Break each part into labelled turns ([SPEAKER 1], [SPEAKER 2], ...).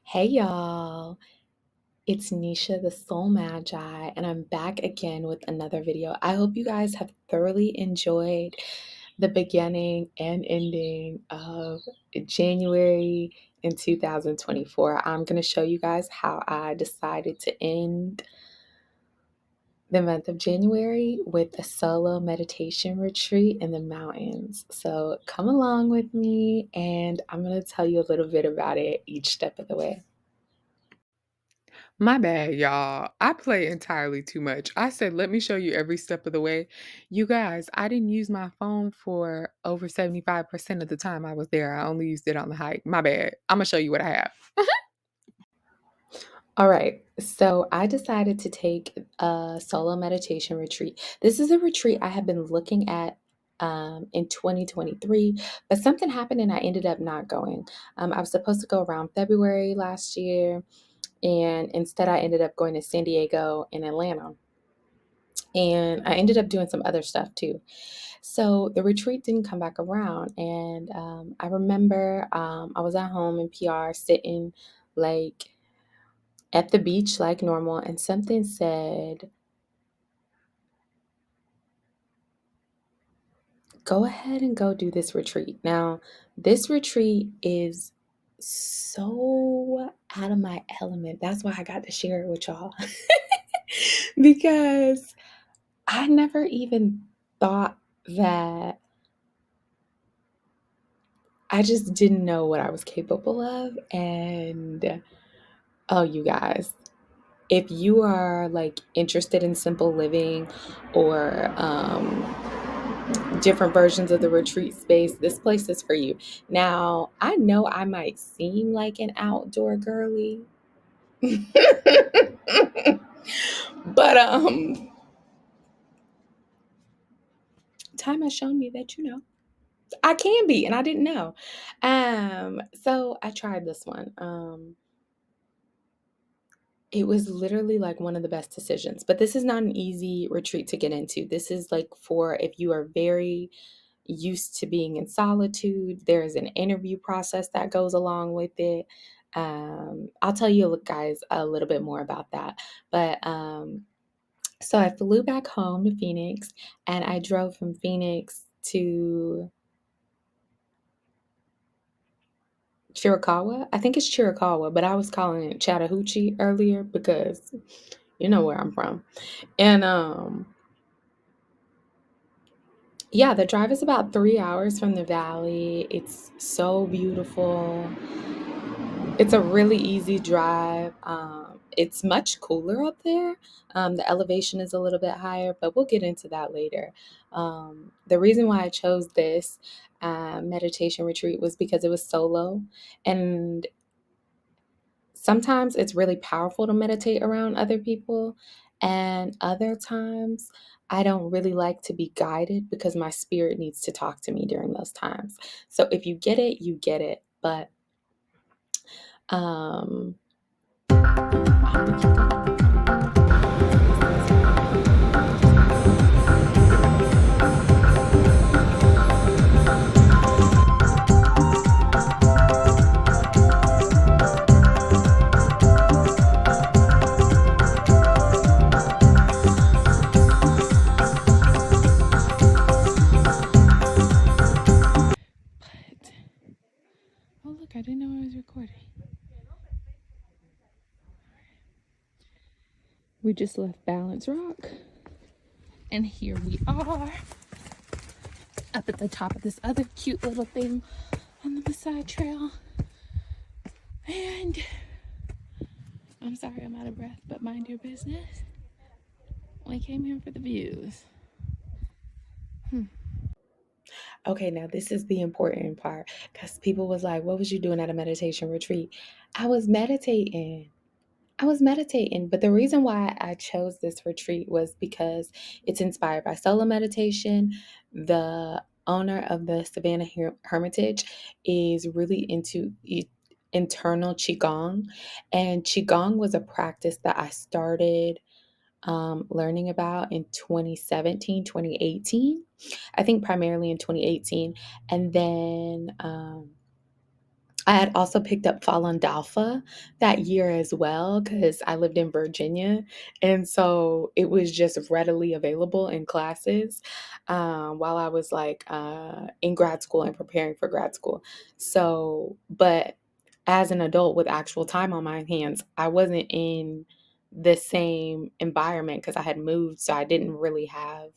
[SPEAKER 1] Hey y'all, it's Nisha the Soul Magi, and I'm back again with another video. I hope you guys have thoroughly enjoyed the beginning and ending of January in 2024. I'm going to show you guys how I decided to end the month of January with a solo meditation retreat in the mountains. So come along with me, and I'm going to tell you a little bit about it each step of the way.
[SPEAKER 2] My bad, y'all. I play entirely too much. I said, let me show you every step of the way. You guys, I didn't use my phone for over 75% of the time I was there. I only used it on the hike. My bad. I'm going to show you what I have.
[SPEAKER 1] All right, so I decided to take a solo meditation retreat. This is a retreat I have been looking at in 2023, but something happened and I ended up not going. I was supposed to go around February last year, and instead I ended up going to San Diego and Atlanta. And I ended up doing some other stuff too. So the retreat didn't come back around. And I remember I was at home in PR sitting like at the beach like normal, and something said, go ahead and go do this retreat. Now, this retreat is so out of my element. That's why I got to share it with y'all. Because I never even thought that I just didn't know what I was capable of. And oh, you guys, if you are like interested in simple living or different versions of the retreat space, this place is for you. Now, I know I might seem like an outdoor girly, but time has shown me that I can be, and I didn't know. So I tried this one. It was literally like one of the best decisions, but this is not an easy retreat to get into. This is like for if you are very used to being in solitude. There's an interview process that goes along with it. I'll tell you guys a little bit more about that. But so I flew back home to Phoenix, and I drove from Phoenix to Chiricahua. I think it's Chiricahua, but I was calling it Chattahoochee earlier because you know where I'm from. And yeah, the drive is about 3 hours from the valley. It's so beautiful. It's a really easy drive. It's much cooler up there. The elevation is a little bit higher, but we'll get into that later. The reason why I chose this meditation retreat was because it was solo. And sometimes it's really powerful to meditate around other people. And other times, I don't really like to be guided because my spirit needs to talk to me during those times. So if you get it, you get it. But um,
[SPEAKER 2] But, oh, look, I didn't know I was recording. We just left Balance Rock, and here we are up at the top of this other cute little thing on the Maasai Trail. And I'm sorry I'm out of breath, but mind your business. We came here for the views.
[SPEAKER 1] Okay, now this is the important part because people was like, what was you doing at a meditation retreat? I was meditating. I was meditating, but the reason why I chose this retreat was because it's inspired by solo meditation. The owner of the Savannah Hermitage is really into internal Qigong, and Qigong was a practice that I started learning about in 2017, 2018. I think primarily in 2018. And then I had also picked up Falun Dafa that year as well because I lived in Virginia. And so it was just readily available in classes while I was like in grad school and preparing for grad school. So, but as an adult with actual time on my hands, I wasn't in the same environment because I had moved. So I didn't really have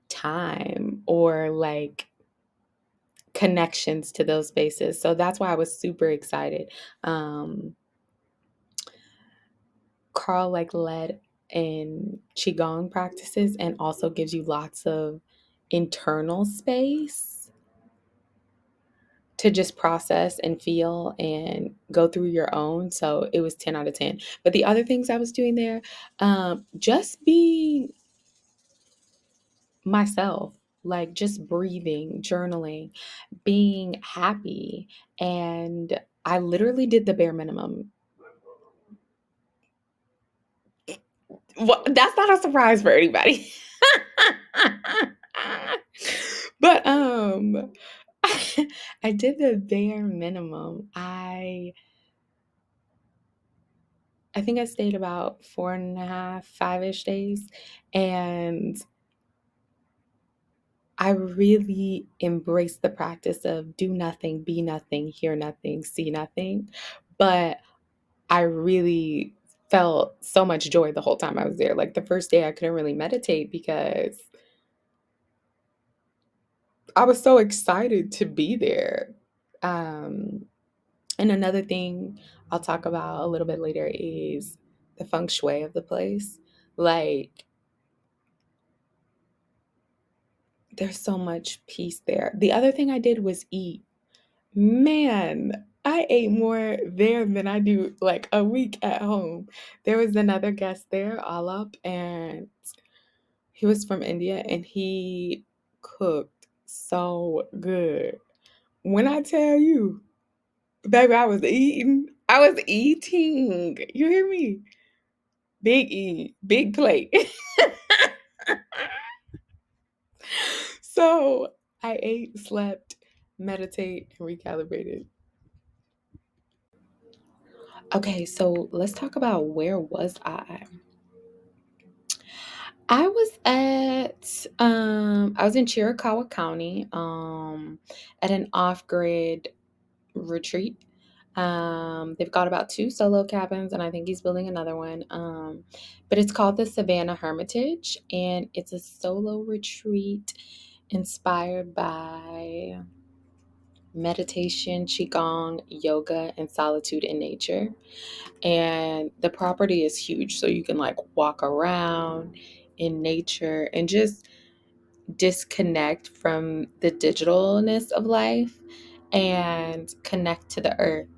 [SPEAKER 1] time or like connections to those spaces. So that's why I was super excited. Um, Carl like led in qigong practices and also gives you lots of internal space to just process and feel and go through your own. So it was 10 out of 10. But the other things I was doing there, just being myself, like just breathing, journaling, being happy. And I literally did the bare minimum. Well, that's not a surprise for anybody. But I did the bare minimum. I think I stayed about 4.5, 5-ish days, and I really embraced the practice of do nothing, be nothing, hear nothing, see nothing. But I really felt so much joy the whole time I was there. Like the first day I couldn't really meditate because I was so excited to be there. Um, and another thing I'll talk about a little bit later is the feng shui of the place. Like, there's so much peace there. The other thing I did was eat. Man, I ate more there than I do like a week at home. There was another guest there, Alap, and he was from India and he cooked so good. When I tell you, baby, I was eating. I was eating. You hear me? Big E, big plate. So I ate, slept, meditate, and recalibrated. Okay, so let's talk about where was I? I was in Chiricahua County, at an off-grid retreat. They've got about 2 solo cabins, and I think he's building another one. But it's called the Savannah Hermitage, and it's a solo retreat inspired by meditation, qigong, yoga, and solitude in nature. And the property is huge, so you can like walk around in nature and just disconnect from the digitalness of life and connect to the earth.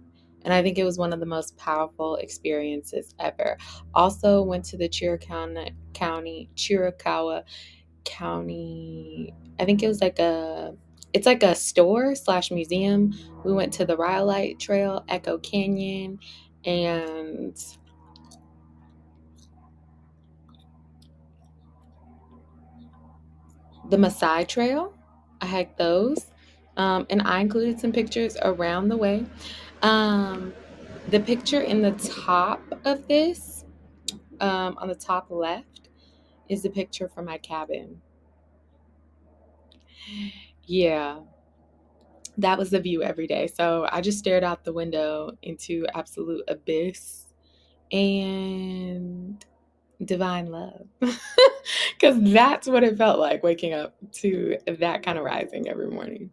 [SPEAKER 1] And I think it was one of the most powerful experiences ever. Also went to the Chiricahua County. I think it was like it's like a store slash museum. We went to the Rhyolite Trail, Echo Canyon, and the Maasai Trail. I hiked those. And I included some pictures around the way. Um, the picture in the top of this, on the top left, is the picture from my cabin. Yeah, that was the view every day. So I just stared out the window into absolute abyss and divine love. Because that's what it felt like waking up to that kind of rising every morning.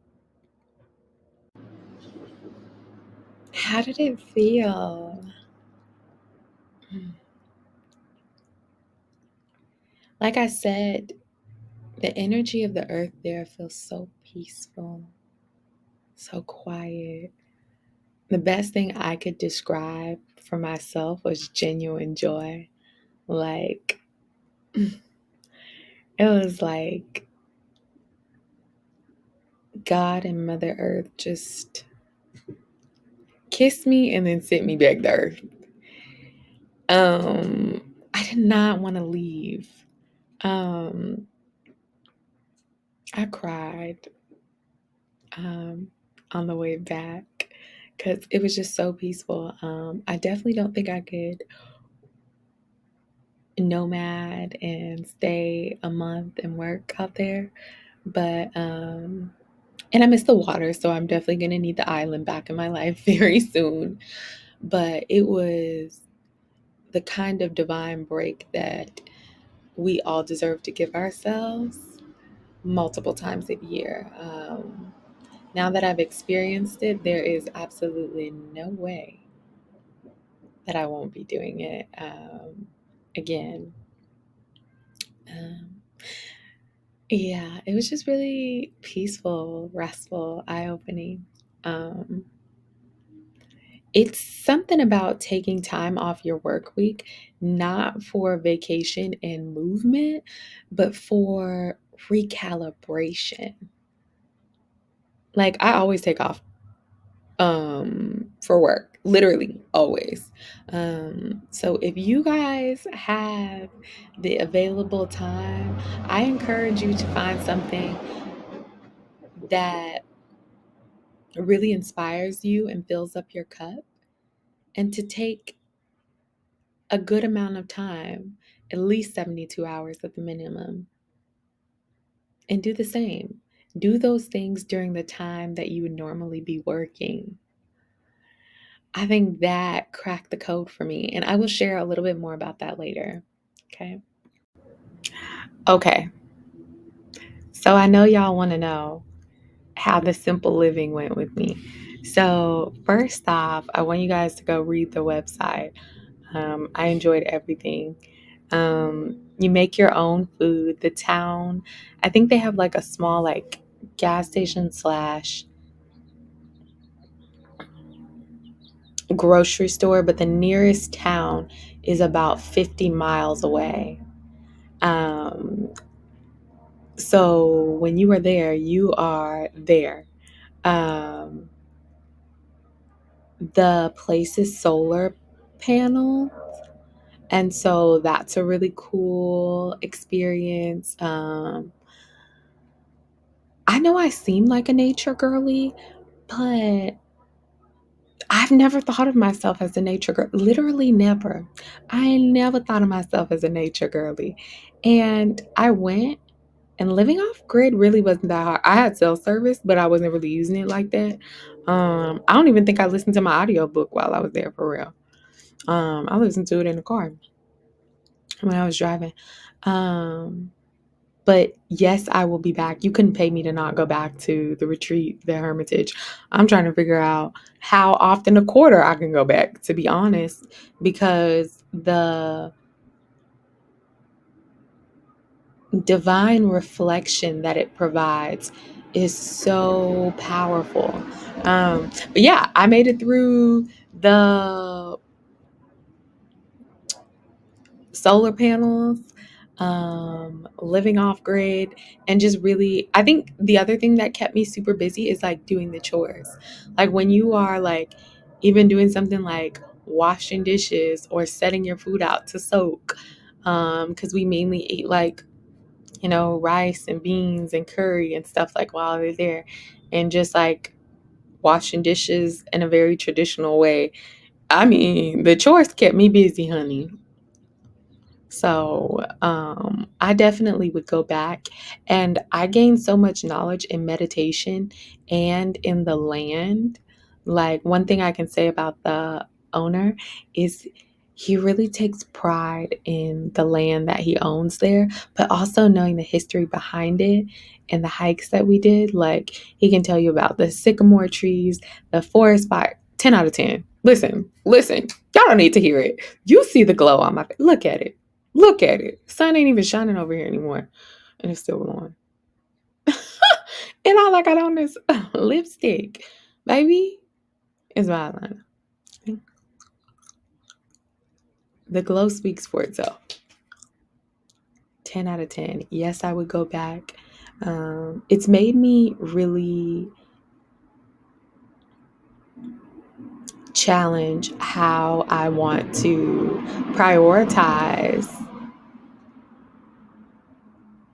[SPEAKER 1] How did it feel? Like I said, the energy of the earth there feels so peaceful, so quiet. The best thing I could describe for myself was genuine joy. Like, it was like God and Mother Earth just kissed me and then sent me back to Earth. I did not want to leave. Um, I cried. on the way back because it was just so peaceful. I definitely don't think I could nomad and stay a month and work out there, but and I miss the water, so I'm definitely gonna need the island back in my life very soon. But it was the kind of divine break that we all deserve to give ourselves multiple times a year. Now that I've experienced it, there is absolutely no way that I won't be doing it again. Um, yeah, it was just really peaceful, restful, eye opening. Um, it's something about taking time off your work week, not for vacation and movement, but for recalibration. Like I always take off for work, literally always. So if you guys have the available time, I encourage you to find something that really inspires you and fills up your cup, and to take a good amount of time, at least 72 hours at the minimum, and do the same. Do those things during the time that you would normally be working. I think that cracked the code for me, and I will share a little bit more about that later. Okay. Okay. So I know y'all want to know how the simple living went with me. So, first off, I want you guys to go read the website. I enjoyed everything. You make your own food. The town, I think they have like a small like gas station slash grocery store, but the nearest town is about 50 miles away. Um, so when you are there, you are there. Um, the place is solar panel. And so that's a really cool experience. I know I seem like a nature girly, but I've never thought of myself as a nature girl. Literally never. I never thought of myself as a nature girly. And I went, and living off grid really wasn't that hard. I had cell service, but I wasn't really using it like that. I don't even think I listened to my audiobook while I was there for real. I listened to it in the car when I was driving. Um, But yes, I will be back. You couldn't pay me to not go back to the retreat, the Hermitage. I'm trying to figure out how often a quarter I can go back, to be honest, because the divine reflection that it provides is so powerful. But yeah, I made it through the solar panels, living off grid, and just really, I think the other thing that kept me super busy is like doing the chores. Like when you are like even doing something like washing dishes or setting your food out to soak, because we mainly eat like, rice and beans and curry and stuff like while they're there, and just like washing dishes in a very traditional way. I mean, the chores kept me busy, honey. So I definitely would go back, and I gained so much knowledge in meditation and in the land. Like one thing I can say about the owner is he really takes pride in the land that he owns there, but also knowing the history behind it and the hikes that we did. Like he can tell you about the sycamore trees, the forest fire. 10 out of 10. Listen. Y'all don't need to hear it. You see the glow on my face. Look at it. Look at it. Sun ain't even shining over here anymore. And it's still blowing. And all I got on is lipstick. Baby, it's eyeliner. The glow speaks for itself. 10 out of 10. Yes, I would go back. It's made me really challenge how I want to prioritize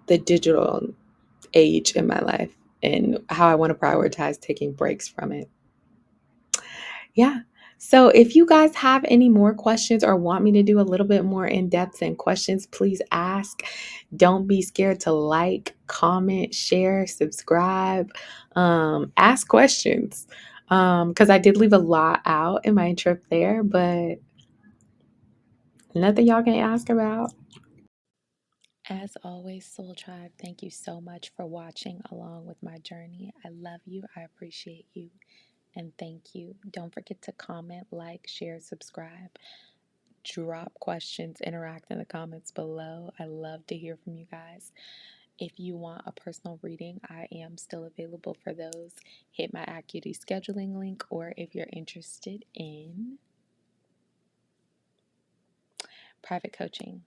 [SPEAKER 1] the digital age in my life. and how I want to prioritize taking breaks from it. Yeah. So if you guys have any more questions or want me to do a little bit more in depth and questions, please ask. Don't be scared to like, comment, share, subscribe, ask questions. Because I did leave a lot out in my trip there, but nothing y'all can ask about. As always, Soul Tribe, thank you so much for watching along with my journey. I love you. I appreciate you. And thank you. Don't forget to comment, like, share, subscribe, drop questions, interact in the comments below. I love to hear from you guys. If you want a personal reading, I am still available for those. Hit my Acuity scheduling link, or if you're interested in private coaching,